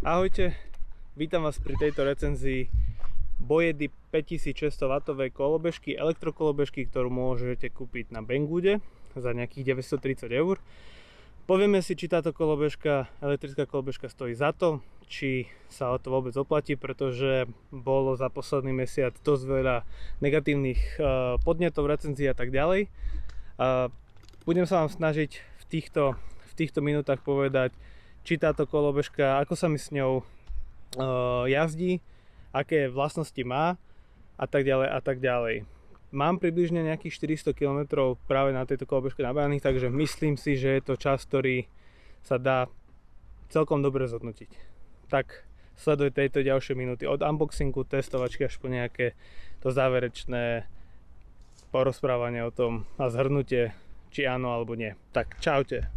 Ahojte, vítam vás pri tejto recenzii Bojedy 5600W kolobežky, elektrokolobežky, ktorú môžete kúpiť na Banggoode za nejakých 930 €. Povieme si, či táto kolobežka, elektrická kolobežka stojí za to, či sa o to vôbec oplatí, pretože bolo za posledný mesiac dosť veľa negatívnych podnetov, recenzií a tak ďalej. Budem sa vám snažiť v týchto minútach povedať, či táto kolobežka, ako sa mi s ňou jazdí, aké vlastnosti má a tak ďalej a tak ďalej. Mám približne nejakých 400 km práve na tejto kolobežke nabahaných, takže myslím si, že je to čas, ktorý sa dá celkom dobre zhodnotiť. Tak sleduj tejto ďalšie minúty od unboxingu, testovačky až po nejaké to záverečné porozprávanie o tom a zhrnutie, či áno alebo nie. Tak čaute.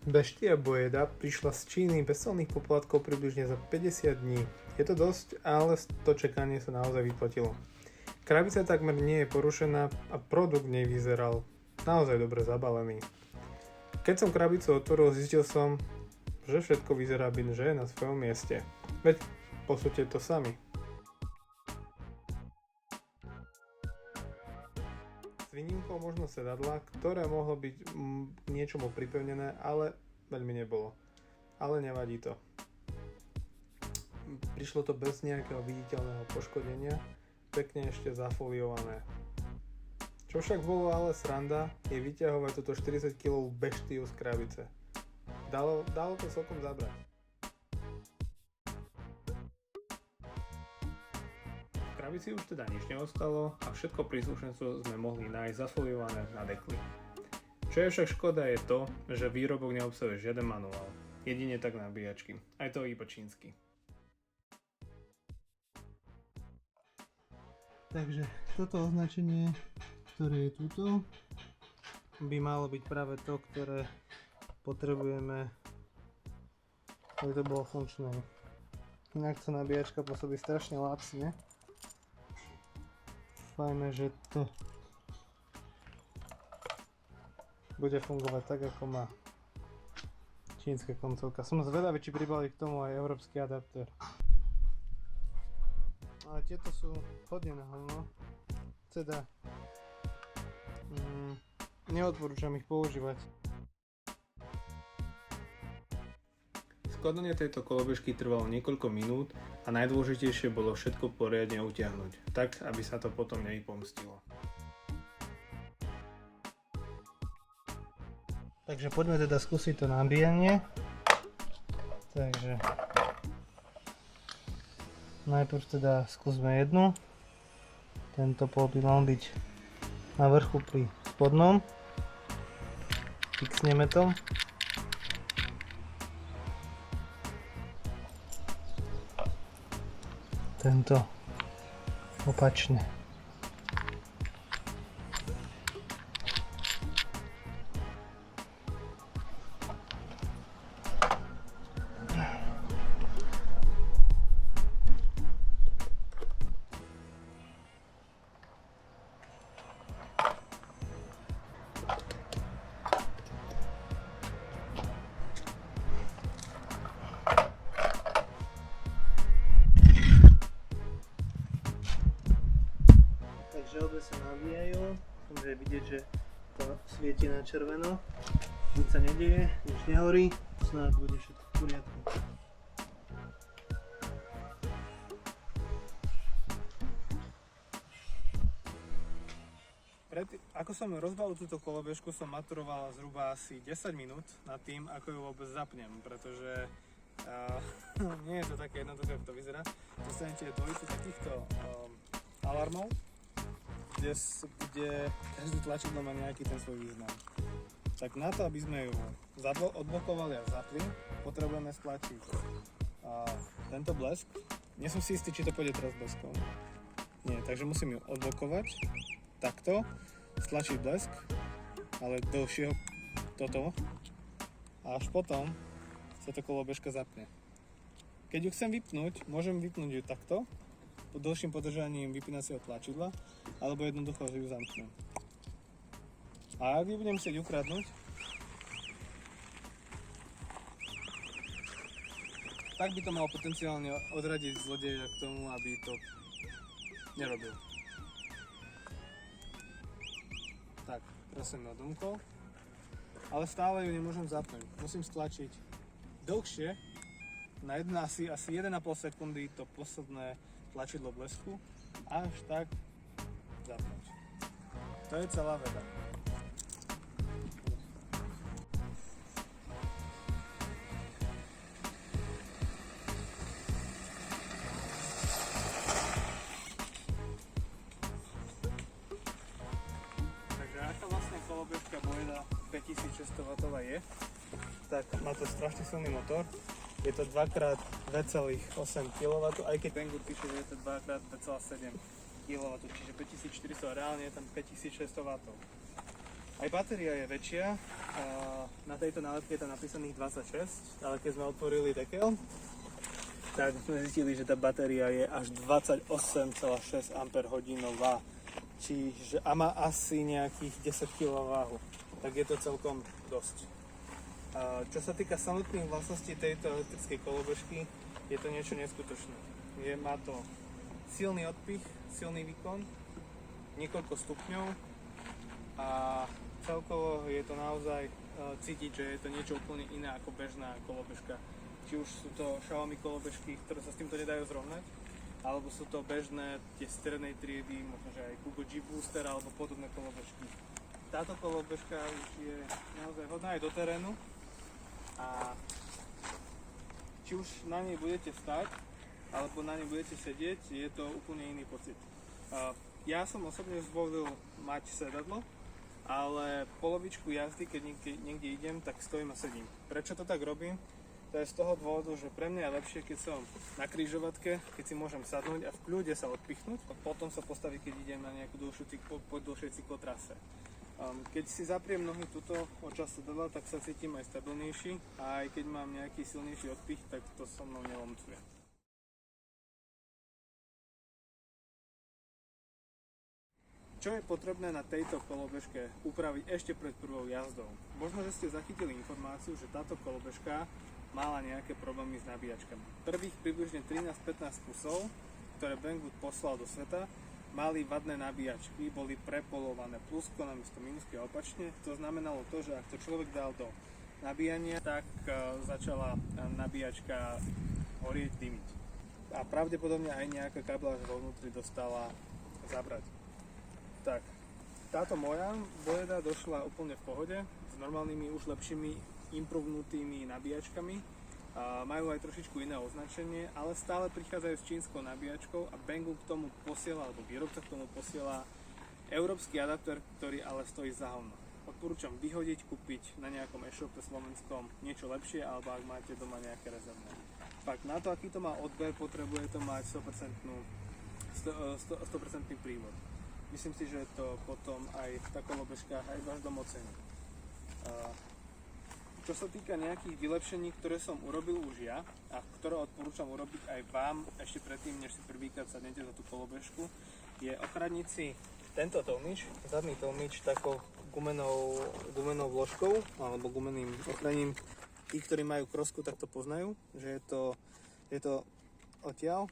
Beštia Bojeda prišla z Číny bez celných poplatkov približne za 50 dní. Je to dosť, ale to čakanie sa naozaj vyplatilo. Krabica takmer nie je porušená a produkt nej vyzeral naozaj dobre zabalený. Keď som krabicu otvoril, zistil som, že všetko vyzerá byť, že je na svojom mieste. Veď posúďte to sami. S výnimkou možno sedadla, ktoré mohlo byť k niečomu pripevnené, ale veľmi nebolo. Ale nevadí to. Prišlo to bez nejakého viditeľného poškodenia, pekne ešte zafoliované. Čo však bolo ale sranda, je vyťahovať túto 40 kg beštiu z krabice. Dalo to celkom zabrať. V krabici už teda nič neostalo a všetko príslušenstvo sme mohli nájsť zafoliované na dekli. Čo je však škoda je to, že výrobok neobsahuje žiaden manuál, jedine tak nabíjačky, aj to iba čínsky. Takže toto označenie, ktoré je tuto, by malo byť práve to, ktoré potrebujeme, aby to bolo funkčné. Inak to nabíjačka pôsobí strašne lacne. Dúfajme, že to bude fungovať tak, ako má čínska koncovka. Som zvedavý, či pribali k tomu aj európsky adaptér. Ale tieto sú hodne na hovno. Teda neodporúčam ich používať. Skladanie tejto kolobežky trvalo niekoľko minút a najdôležitejšie bolo všetko poriadne utiahnuť, tak aby sa to potom nevypomstilo. Takže poďme teda skúsiť to nabíjanie. Takže najprv teda skúsme jednu. Tento pol by mal byť na vrchu pri spodnom. Fixneme to. Tento opačne. Takže obe sa nabíjajú, môže vidieť, že to svieti na červeno, nič sa nedieje, nič nehorí, snáď bude všetko v poriadku. Ako som rozbalil túto kolobežku, som maturoval zhruba asi 10 minút nad tým, ako ju vôbec zapnem, pretože nie je to také jednoduché, ako to vyzerá. Dostanete dvojicu takýchto alarmov, kde každý tlačidlo má nejaký ten svoj význam. Tak na to, aby sme ju odblokovali a zapli, potrebujeme stlačiť tento blesk. Nie som si istý, či to pôjde teraz bleskom. Nie, takže musím ju odblokovať takto, stlačiť blesk, ale dlhšieho toto a až potom sa to kolobežka zapne. Keď ju chcem vypnúť, môžem vypnúť ju takto, pod dlhším podržaním vypínacieho tlačidla, alebo jednoducho ju zamknem. A ak ju budem chcieť ukradnúť, tak by to malo potenciálne odradiť zlodeja k tomu, aby to nerobil. Tak, teraz som ju odomkol, ale stále ju nemôžem zapnúť. Musím stlačiť dlhšie, na asi 1,5 sekundy to posledné tlačidlo blesku, až tak zapnúť. To je celá veda. Kolobežka Boyda 5600W je, tak má to strašne silný motor. Je to 2x2,8 kW, aj keď Banggood píše, že je to 2x2,7 kW, čiže 5400 a reálne je tam 5600W. Aj batéria je väčšia, na tejto nálepke je tam napísaných 26, ale keď sme otvorili dekel, tak sme zistili, že tá batéria je až 28,6 Ah. Čiže a má asi nejakých 10 kg váhu, tak je to celkom dosť. Čo sa týka samotných vlastností tejto elektrickej kolobežky, je to niečo neskutočné. Má to silný odpich, silný výkon, niekoľko stupňov a celkovo je to naozaj cítiť, že je to niečo úplne iné ako bežná kolobežka. Či už sú to Xiaomi kolobežky, ktoré sa s týmto nedajú zrovnať, alebo sú to bežné tie strednej triedy, možno že aj Google G-Booster alebo podobné kolobežky. Táto kolobežka už je naozaj hodná aj do terénu a či už na nej budete stať alebo na nej budete sedieť, je to úplne iný pocit. Ja som osobne zvolil mať sedadlo, ale polovičku jazdy, keď niekde idem, tak stojím a sedím. Prečo to tak robím? To je z toho dôvodu, že pre mňa je lepšie, keď som na križovatke, keď si môžem sadnúť a v kľude sa odpichnúť a potom sa postaviť, keď idem na nejakú dlhšej cyklotrase. Keď si zapriem nohy tuto odčas sedadla, tak sa cítim aj stabilnejší a aj keď mám nejaký silnejší odpich, tak to so mnou nelomcuje. Čo je potrebné na tejto kolobežke upraviť ešte pred prvou jazdou? Možno, že ste zachytili informáciu, že táto kolobežka mala nejaké problémy s nabíjačkami. Prvých približne 13-15 kusov, ktoré Banggood poslal do sveta, mali vadné nabíjačky, boli prepolované plusko namiesto minusky a opačne. To znamenalo to, že ak to človek dal do nabíjania, tak začala nabíjačka horieť, dymiť. A pravdepodobne aj nejaká kabla vo vnútri dostala zabrať. Tak, táto moja Boyda došla úplne v pohode, s normálnymi, už lepšími improvnutými nabíjačkami. Majú aj trošičku iné označenie, ale stále prichádzajú s čínskou nabíjačkou a Banggood k tomu posiela, alebo výrobca k tomu posiela európsky adapter, ktorý ale stojí za hovno. Odporúčam vyhodiť, kúpiť na nejakom e-shope slovenskom niečo lepšie, alebo ak máte doma nejaké rezervné. Pak na to, aký to má odber, potrebuje to mať 100% prívod. Myslím si, že to potom aj v kolobežkách aj váš dom ocení. Čo sa týka nejakých vylepšení, ktoré som urobil už ja a ktoré odporúčam urobiť aj vám ešte predtým, než si prvýkrát sadnete za tú kolobežku, je ochraniť si tento tlmič, zadný tlmič takou gumenou vložkou alebo gumeným ochraním. Tí, ktorí majú krosku, tak to poznajú, že je to odtiaľ.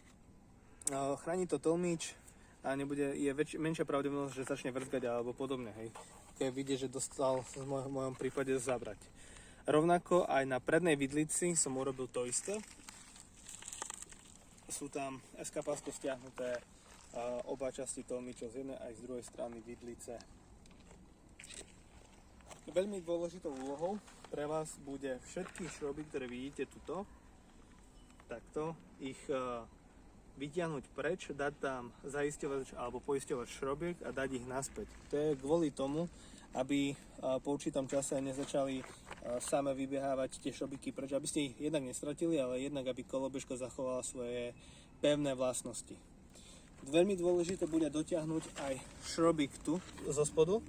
Chráni to tlmič a je menšia pravdepodobnosť, že začne vrzgať alebo podobne. Hej. Keď vidie, že dostal v mojom prípade zabrať. Rovnako aj na prednej vidlici som urobil to isté. Sú tam SK-pásko stiahnuté oba časti tlmičov z jednej aj z druhej strany vidlice. Veľmi dôležitou úlohou pre vás bude všetky šroby, ktoré vidíte tuto, takto, ich vytiahnuť preč, dať tam zaisťovač alebo poisťovač šrobiek a dať ich naspäť. To je kvôli tomu, aby po určitom čase nezačali same vybiehávať tie šrobiky preč, aby ste ich jednak nestratili, ale jednak aby kolobežka zachovala svoje pevné vlastnosti. Veľmi dôležité bude dotiahnuť aj šrobik tu zo spodu.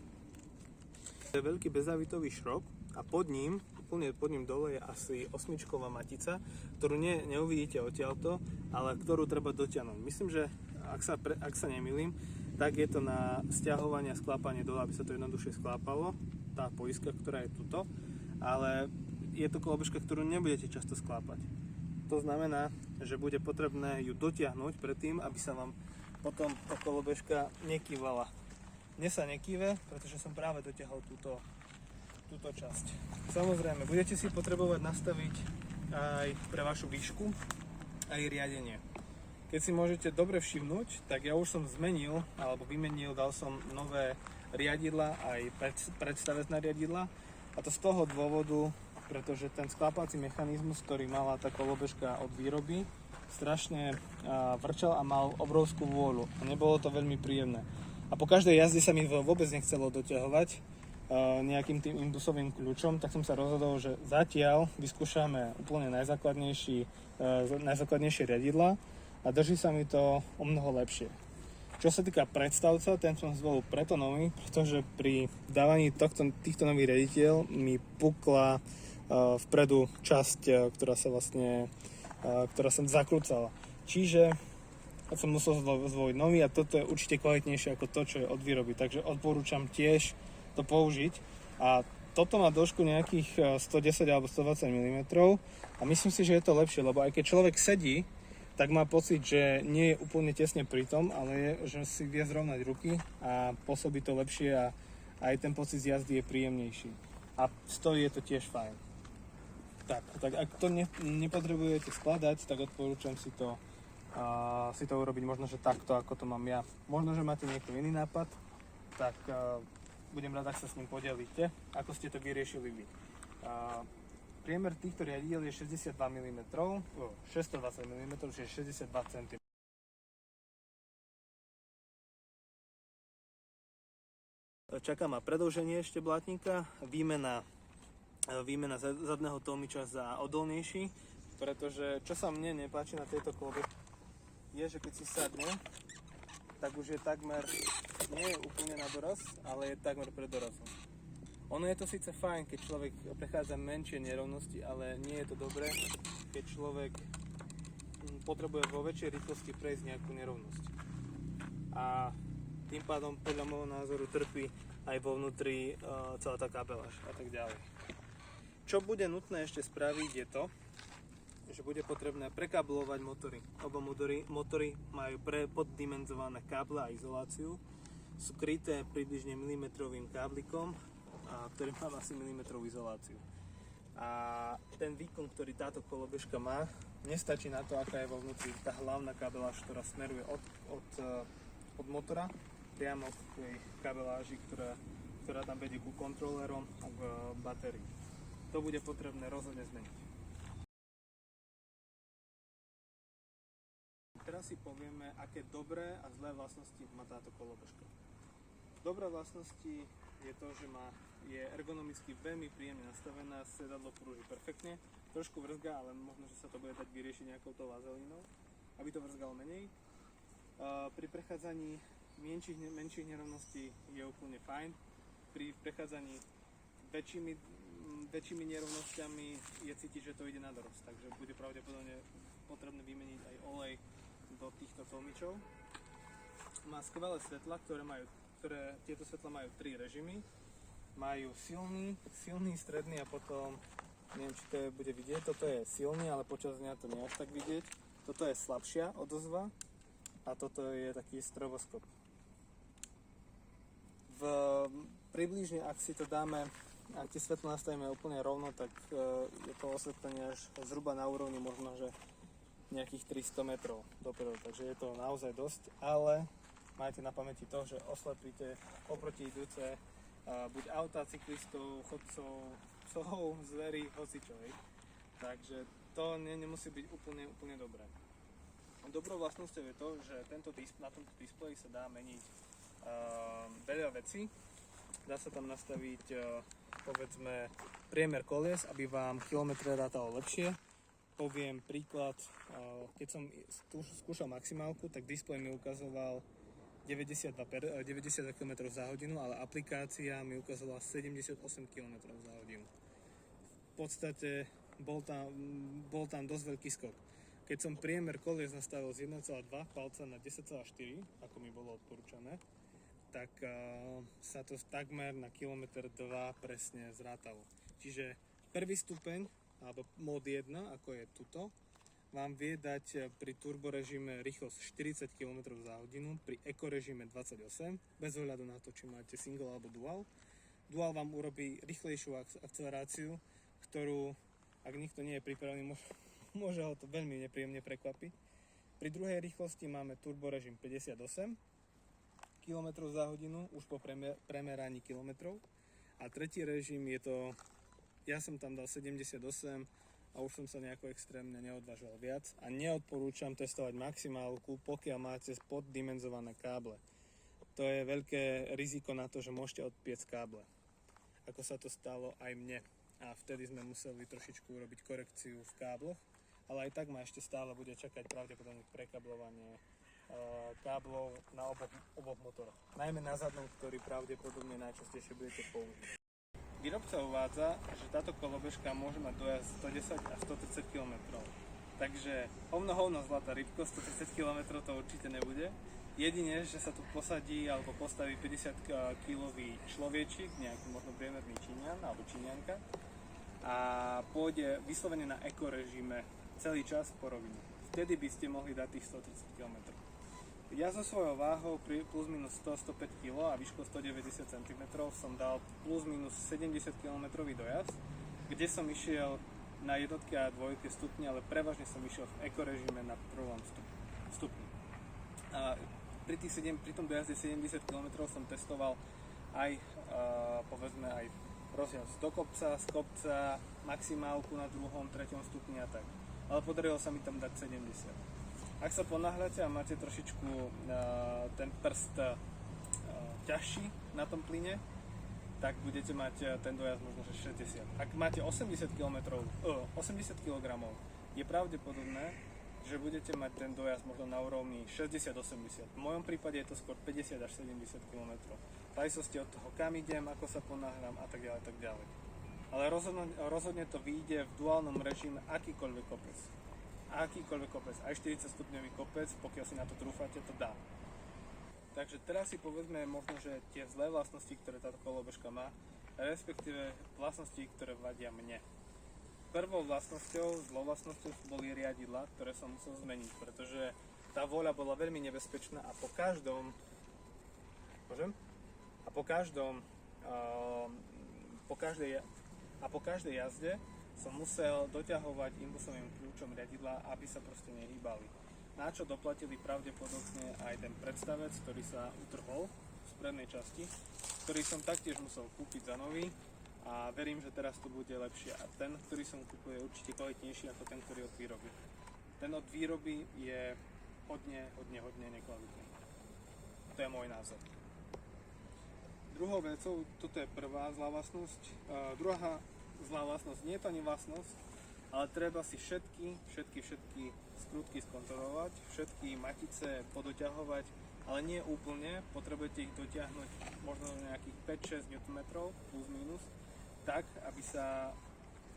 To je veľký bezávitový šrob a pod ním, úplne pod ním dole je asi osmičková matica, ktorú neuvidíte odtiaľto, ale ktorú treba dotiahnuť. Myslím, že ak sa nemýlim, tak je to na stiahovanie a sklápanie dole, aby sa to jednoduchšie sklápalo, tá poiska, ktorá je tuto, ale je to kolobežka, ktorú nebudete často sklápať. To znamená, že bude potrebné ju dotiahnuť predtým, aby sa vám potom tá kolobežka nekývala. Mne sa nekýve, pretože som práve dotiahol túto časť. Samozrejme, budete si potrebovať nastaviť aj pre vašu výšku aj riadenie. Keď si môžete dobre všimnúť, tak ja už som zmenil alebo vymenil, dal som nové riadidla, aj predstavetné riadidla, a to z toho dôvodu, pretože ten sklápací mechanizmus, ktorý mala tá kolobežka od výroby, strašne vrčal a mal obrovskú vôľu a nebolo to veľmi príjemné. A po každej jazde sa mi vôbec nechcelo doťahovať nejakým tým imbusovým kľúčom, tak som sa rozhodol, že zatiaľ vyskúšame úplne najzákladnejšie riadidlá a drží sa mi to o mnoho lepšie. Čo sa týka predstavca, ten som zvolil preto nový, pretože pri dávaní týchto nových riadidiel mi pukla vpredu časť, ktorá sa zakrúcala. Čiže som musel zvoliť nový a toto je určite kvalitnejšie ako to, čo je od výroby. Takže odporúčam tiež to použiť. A toto má dĺžku nejakých 110 alebo 120 mm a myslím si, že je to lepšie, lebo aj keď človek sedí, tak má pocit, že nie je úplne tesne pri tom, ale že si vie zrovnať ruky a pôsobí to lepšie a aj ten pocit z jazdy je príjemnejší. A stojí je to tiež fajn. Tak ak to nepotrebujete skladať, tak odporúčam si to urobiť možno, že takto, ako to mám ja. Možno, že máte niekto iný nápad, tak budem rád, ak sa s ním podelíte, ako ste to vyriešili vy. Priemer týchto riadidiel je 62 mm, 620 mm, čiže 62 cm. Čaká ma predĺženie ešte blátnika, výmena zadného tlmiča za odolnejší, pretože čo sa mne nepáči na tejto kolobežke je, že keď si sadne, tak už je takmer, nie je úplne na doraz, ale je takmer pred dorazom. Ono je to síce fajn, keď človek prechádza menšie nerovnosti, ale nie je to dobré, keď človek potrebuje vo väčšej rýchlosti prejsť nejakú nerovnosť. A tým pádom podľa môjho názoru trpí aj vo vnútri celá tá kabeláž a tak ďalej. Čo bude nutné ešte spraviť je to, že bude potrebné prekablovať motory. Oba motory majú poddimenzované káble a izoláciu. Sú kryté približne milimetrovým káblikom, ktorý má asi milimetrovú izoláciu. A ten výkon, ktorý táto kolobežka má, nestačí na to, aká je vo vnútri tá hlavná kabeláž, ktorá smeruje od motora priamo k tej kabeláži, ktorá tam vedie ku kontrolerom a k batérii. To bude potrebné rozhodne zmeniť. Teraz si povieme, aké dobré a zlé vlastnosti má táto kolobežka. Dobré vlastnosti je to, že je ergonomicky veľmi príjemne nastavená, sedadlo prúži perfektne, trošku vrzga, ale možno, že sa to bude dať vyriešiť nejakou tou vazelínou, aby to vrzgalo menej. Pri prechádzaní menších nerovností je úplne fajn. Pri prechádzaní väčšími nerovnosťami je cítiť, že to ide na dorost, takže bude pravdepodobne potrebné vymeniť aj olej do týchto tlmičov. Má skvelé svetlá, ktoré tieto svetlá majú 3 režimy. Majú silný, stredný a potom, neviem, či to bude vidieť, toto je silný, ale počas dňa to nie až tak vidieť. Toto je slabšia odozva a toto je taký stroboskop. Približne, ak si to dáme, ak tie svetlo nastavíme úplne rovno, tak je to osvetlenie až zhruba na úrovni možno, že nejakých 300 metrov dopredu, takže je to naozaj dosť, ale majte na pamäti to, že oslepíte oproti idúce buď auta, cyklistov, chodcov, psov, zverí, hocičovej. Takže to nemusí byť úplne dobré. Dobrou vlastnosťou je to, že na tomto displeji sa dá meniť veľa vecí. Dá sa tam nastaviť povedzme priemer kolies, aby vám kilometre rátalo lepšie. Poviem príklad, keď som skúšal maximálku, tak displej mi ukazoval 90 km za hodinu, ale aplikácia mi ukazovala 78 km za hodinu. V podstate bol tam dosť veľký skok. Keď som priemer kolies nastavil z 1,2 palca na 10,4, ako mi bolo odporúčané, tak sa to takmer na kilometr 2 presne zrátalo. Čiže prvý stupeň, alebo mod 1, ako je tuto, vám vie dať pri turbo režime rýchlosť 40 km za hodinu, pri eco režime 28, bez ohľadu na to, či máte single alebo dual. Dual vám urobí rýchlejšiu akceleráciu, ktorú, ak nikto nie je pripravený, môže ho to veľmi nepríjemne prekvapiť. Pri druhej rýchlosti máme turbo režim 58 km za hodinu, už po premeraní kilometrov. A tretí režim je to, ja som tam dal 78, a už som sa nejako extrémne neodvážal viac a neodporúčam testovať maximálku, pokiaľ máte poddimenzované káble. To je veľké riziko na to, že môžete odpiecť káble. Ako sa to stalo aj mne. A vtedy sme museli trošičku urobiť korekciu v kábloch, ale aj tak ma ešte stále bude čakať pravdepodobne prekablovanie káblov na oboch motoroch. Najmä na zadnom, ktorý pravdepodobne najčastejšie budete použiť. Výrobca uvádza, že táto kolobežka môže mať dojazd 110 až 130 km. Takže hovno zlatá rybko, 130 km to určite nebude. Jedine, že sa tu posadí alebo postaví 50-kilový človečik, nejaký možno priemerný Číňan alebo Číňanka a pôjde vyslovene na eco režime celý čas po rovine. Vtedy by ste mohli dať tých 130 km. Ja so svojou váhou plus minus 100-105 kg a výškou 190 cm som dal plus minus 70 km dojazd, kde som išiel na jednotke a dvojke stupni, ale prevažne som išiel v eco režime na prvom stupni. A pri tom dojazde 70 km som testoval aj povedzme aj rozjazd do kopca, z kopca, maximálku na druhom, treťom stupni a tak. Ale podarilo sa mi tam dať 70. Ak sa ponáhľate a máte trošičku ten prst ťažší na tom plyne, tak budete mať ten dojazd možno že 60. Ak máte 80 kg, je pravdepodobné, že budete mať ten dojazd možno na úrovni 60-80. V mojom prípade je to skôr 50 až 70 km. V závislosti od toho, kam idem, ako sa ponáhľam a tak ďalej, tak ďalej. Ale rozhodne to vyjde v duálnom režime akýkoľvek kopec. Aj 40 stupňový kopec, pokiaľ si na to trúfate, to dá. Takže teraz si povedzme možno, že tie zlé vlastnosti, ktoré táto kolobežka má, respektíve vlastnosti, ktoré vadia mne. Prvou zlou vlastnosťou boli riadidlá, ktoré som musel zmeniť, pretože tá voľa bola veľmi nebezpečná a po každej jazde som musel doťahovať impulsovým kľúčom riadidla, aby sa proste nehýbali. Na čo doplatili pravdepodobne aj ten predstavec, ktorý sa utrhol z prednej časti, ktorý som taktiež musel kúpiť za nový a verím, že teraz to bude lepšie. A ten, ktorý som kúpil, je určite kvalitnejší ako ten, ktorý od výroby. Ten od výroby je hodne nekvalitný. To je môj názor. Druhou vecou, toto je prvá zlá vlastnosť. Druhá zlá vlastnosť, nie je to ani vlastnosť, ale treba si všetky skrutky skontrolovať, všetky matice podoťahovať, ale nie úplne, potrebujete ich dotiahnuť možno nejakých 5-6 Nm plus minus, tak,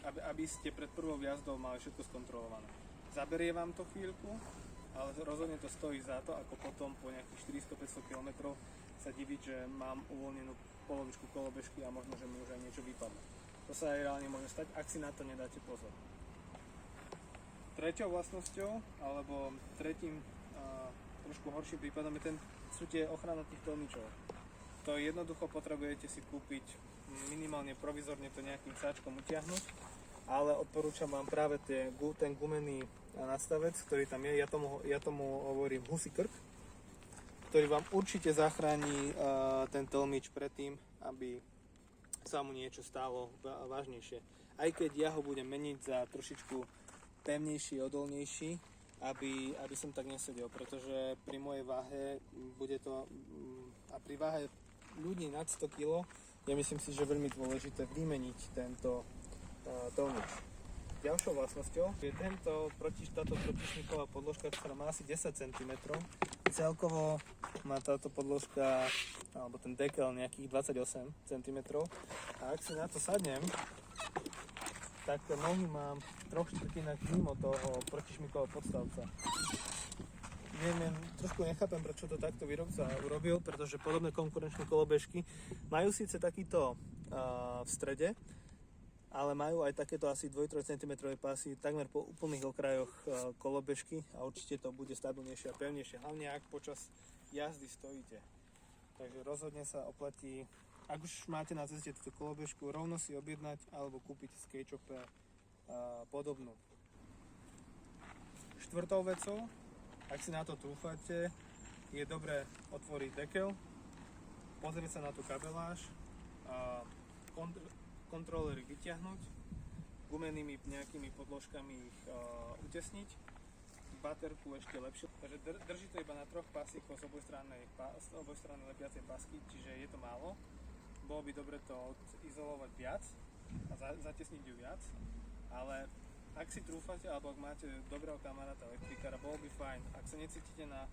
aby ste pred prvou jazdou mali všetko skontrolované. Zaberie vám to chvíľku, ale rozhodne to stojí za to, ako potom po nejakých 400-500 km sa diviť, že mám uvoľnenú polovičku kolobežky a možno, že mi už aj niečo vypadne. To sa aj reálne môže stať, ak si na to nedáte pozor. Treťou vlastnosťou, alebo tretím trošku horším prípadom sú tie ochranné tých tlmičov. To jednoducho potrebujete si kúpiť minimálne provizorne to nejakým sáčkom utiahnuť, ale odporúčam vám práve ten gumený nastavec, ktorý tam je, ja tomu hovorím husí krk, ktorý vám určite zachráni ten tlmič pred tým, aby sa mu niečo stalo vážnejšie. Aj keď ja ho budem meniť za trošičku pevnejší, odolnejší, aby som tak nesedel, pretože pri mojej váhe bude to, a pri váhe ľudí nad 100 kg je myslím si, že veľmi dôležité vymeniť tento tovnič. Ďalšou vlastnosťou je táto protišniková podložka, ktorá má asi 10 cm. Celkovo má táto podložka, alebo ten dekel nejakých 28 cm. A ak si na to sadnem, tak nohy mám trošku inak mimo toho protišmikového podstavca. Trošku nechápem, prečo to takto výrobca urobil, pretože podobné konkurenčné kolobežky majú síce takýto v strede, ale majú aj takéto asi 2-3 cm pásy takmer po úplných okrajoch kolobežky a určite to bude stabilnejšie a pevnejšie, hlavne ak počas jazdy stojíte. Takže rozhodne sa oplatí, ak už máte na ceste túto kolobežku, rovno si objednať alebo kúpiť z K-Chope podobnú. Štvrtou vecou, ak si na to trúfate, je dobré otvoriť dekel, pozrieť sa na tú kabeláž, kontrolery vyťahnuť, gumenými nejakými podložkami ich utesniť, baterku ešte lepšie, takže drží to iba na 3 pásikoch z oboj strany lepiacej pásky, čiže je to málo. Bolo by dobre to izolovať viac a zatesniť ju viac, ale ak si trúfate alebo ak máte dobrého kamaráta elektrikára, bolo by fajn, ak sa necítite na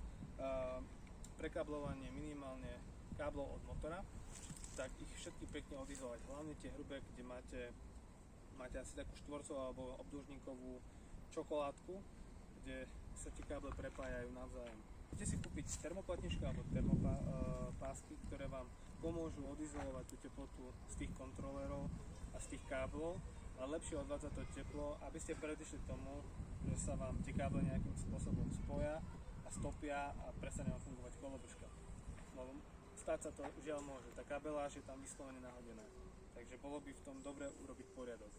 prekáblovanie minimálne káblov od motora, tak ich všetky pekne odizolovať, hlavne tie hrubé, kde máte asi takú štvorcovú alebo obdĺžnikovú čokoládku, kde sa tie káble prepájajú navzájom. Môžete si kúpiť termoplatničky alebo termopásky, ktoré vám pomôžu odizolovať tú teplotu z tých kontrolerov a z tých káblov a lepšie odvádza to teplo, aby ste predišli tomu, že sa vám tie káble nejakým spôsobom spoja a stopia a prestane vám fungovať kolobežka. Stať sa to žiaľ môže, tá kabeláž je tam vyslovene nahodená, takže bolo by v tom dobre urobiť poriadok.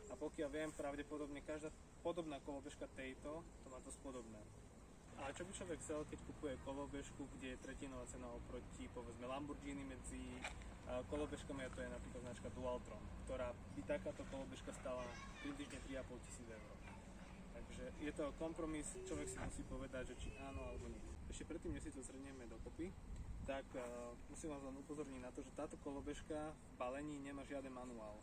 A pokiaľ viem, pravdepodobne každá podobná kolobežka tejto, to má dosť podobné. Ale čo by človek chcel, keď kupuje kolobežku, kde je tretinová cena oproti povedzme Lamborghini medzi kolobežkami, a to je napríklad značka Dualtron, ktorá by takáto kolobežka stala približne 3,5 000 eur. Takže je to kompromis, človek si musí povedať, že či áno alebo nie. Ešte predtým, než si to zhrnieme dokopy, tak musím vás len upozorniť na to, že táto kolobežka v balení nemá žiaden manuál.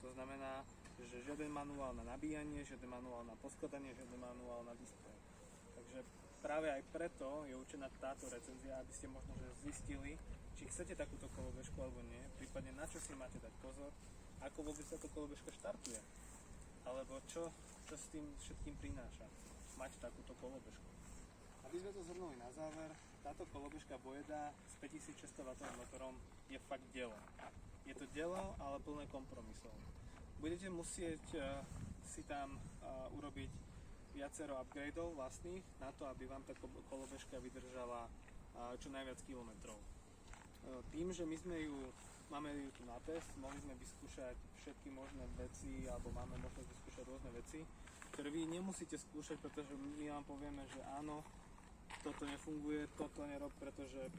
To znamená, že žiaden manuál na nabíjanie, žiaden manuál na poskladanie, žiaden manuál na displej. Takže práve aj preto je určená táto recenzia, aby ste možno že zistili, či chcete takúto kolobežku alebo nie, prípadne na čo si máte dať pozor, ako vôbec táto kolobežka štartuje, alebo čo s tým všetkým prináša mať takúto kolobežku. Aby sme to zhrnuli na záver, táto kolobežka Boyeda s 5600 W motorom je fakt dielo. Je to dielo, ale plné kompromisov. Budete musieť si tam urobiť viacero upgradeov vlastných na to, aby vám tá kolobežka vydržala čo najviac kilometrov. Tým, že máme ju tu na test, mohli sme vyskúšať všetky možné veci, alebo máme možnosť vyskúšať rôzne veci, ktoré vy nemusíte skúšať, pretože my vám povieme, že áno, toto nefunguje, toto nerob, pretože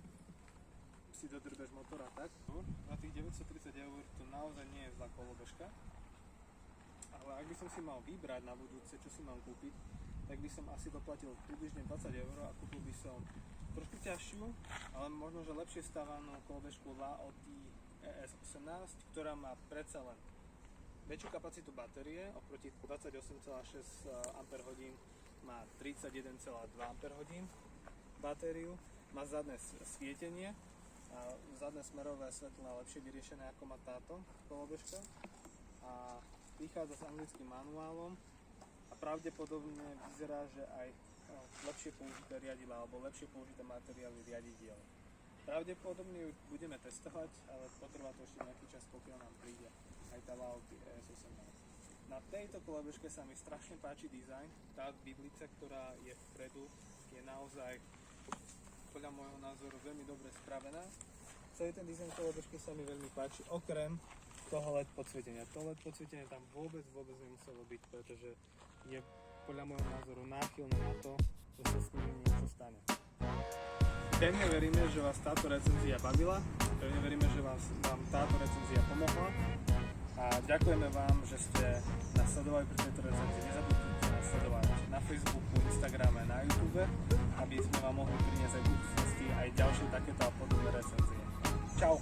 si dodrbeš motora tak. Na tých 930 eur to naozaj nie je zlá kolobežka, ale ak by som si mal vybrať na budúce, čo si mám kúpiť, tak by som asi doplatil približne 20 eur a kúpil by som trošku ťažšiu, ale možno že lepšie stávanú kolobežku Laoty ES18, ktorá má predsa len väčšiu kapacitu batérie, oproti 28,6 Ah má 31,2 Ah batériu, má zadné svietenie, zadné smerové svetlo lepšie vyriešené ako má táto kolobežka a vychádza s anglickým manuálom a pravdepodobne vyzerá, že aj lepšie použité riadidlá alebo lepšie použité materiály riadidiel. Pravdepodobne ju budeme testovať, ale potrvá to ešte nejaký čas, pokiaľ nám príde aj tá Laoty ES18. Na tejto kolobežke sa mi strašne páči dizajn. Tá biblica, ktorá je vpredu, je naozaj podľa môjho názoru veľmi dobre spravená. Celý ten dizajn kolobežky sa mi veľmi páči, okrem toho LED podsvietenia. To LED podsvietenie tam vôbec nemuselo byť, pretože je podľa môjho názoru náchylné na to, že sa s ním niečo stane. Pevne veríme, že vás táto recenzia bavila, pevne veríme, že vám táto recenzia pomohla a ďakujeme vám, že ste nás sledovali pri tejto recenzii. Nezabudnite nás sledovať na Facebooku, Instagrame, na YouTube, aby sme vám mohli priniesť aj v budúcnosti aj ďalšie takéto a podobné recenzie. Čau!